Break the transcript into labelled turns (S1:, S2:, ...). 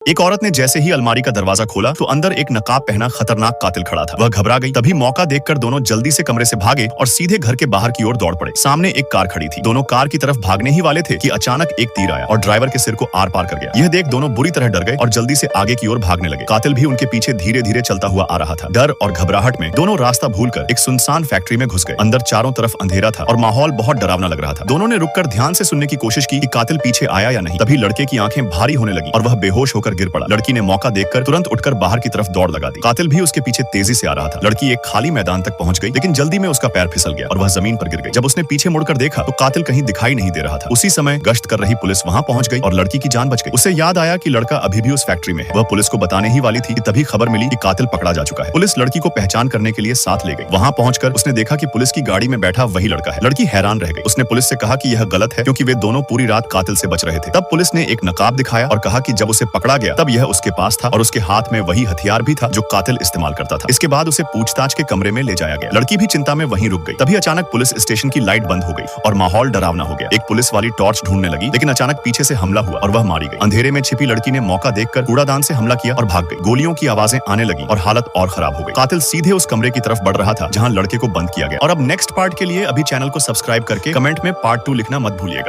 S1: एक औरत ने जैसे ही अलमारी का दरवाजा खोला तो अंदर एक नकाब पहना खतरनाक कातिल खड़ा था। वह घबरा गई। तभी मौका देखकर दोनों जल्दी से कमरे से भागे और सीधे घर के बाहर की ओर दौड़ पड़े। सामने एक कार खड़ी थी। दोनों कार की तरफ भागने ही वाले थे कि अचानक एक तीर आया और ड्राइवर के सिर को आर पार कर गया। यह देख दोनों बुरी तरह डर गए और जल्दी से आगे की ओर भागने लगे। कातिल भी उनके पीछे धीरे धीरे चलता हुआ आ रहा था। डर और घबराहट में दोनों रास्ता भूलकर एक सुनसान फैक्ट्री में घुस गए। अंदर चारों तरफ अंधेरा था और माहौल बहुत डरावना लग रहा था। दोनों ने रुककर ध्यान से सुनने की कोशिश की कि कातिल पीछे आया या नहीं। तभी लड़के की आंखें भारी होने लगी और वह बेहोश होकर गिर पड़ा। लड़की ने मौका देखकर तुरंत उठकर बाहर की तरफ दौड़ लगा दी। कातिल भी उसके पीछे तेजी से आ रहा था। लड़की एक खाली मैदान तक पहुंच गई, लेकिन जल्दी में उसका पैर फिसल गया और वह जमीन पर गिर गई। जब उसने पीछे मुड़कर देखा तो कातिल कहीं दिखाई नहीं दे रहा था। उसी समय गश्त कर रही पुलिस वहां पहुंच गई और लड़की की जान बच गई। उसे याद आया कि लड़का अभी भी उस फैक्ट्री में है। वह पुलिस को बताने ही वाली थी कि तभी खबर मिली कि कातिल पकड़ा जा चुका है। पुलिस लड़की को पहचान करने के लिए साथ ले गई। वहां पहुंचकर उसने देखा कि पुलिस की गाड़ी में बैठा वही लड़का है। लड़की हैरान रह गई। उसने पुलिस से कहा कि यह गलत है क्योंकि वे दोनों पूरी रात कातिल से बच रहे थे। तब पुलिस ने एक नकाब दिखाया और कहा कि जब उसे पकड़ा गया तब यह उसके पास था और उसके हाथ में वही हथियार भी था जो कातिल इस्तेमाल करता था। इसके बाद उसे पूछताछ के कमरे में ले जाया गया। लड़की भी चिंता में वहीं रुक गई। तभी अचानक पुलिस स्टेशन की लाइट बंद हो गई और माहौल डरावना हो गया। एक पुलिस वाली टॉर्च ढूंढने लगी, लेकिन अचानक पीछे से हमला हुआ और वह मारी गई। अंधेरे में छिपी लड़की ने मौका देखकर कूड़ादान से हमला किया और भाग गई। गोलियों की आवाजें आने लगी और हालत और खराब हो गई। कातिल सीधे उस कमरे की तरफ बढ़ रहा था जहां लड़के को बंद किया गया। और अब नेक्स्ट पार्ट के लिए अभी चैनल को सब्सक्राइब करके कमेंट में पार्ट 2 लिखना मत भूलिएगा।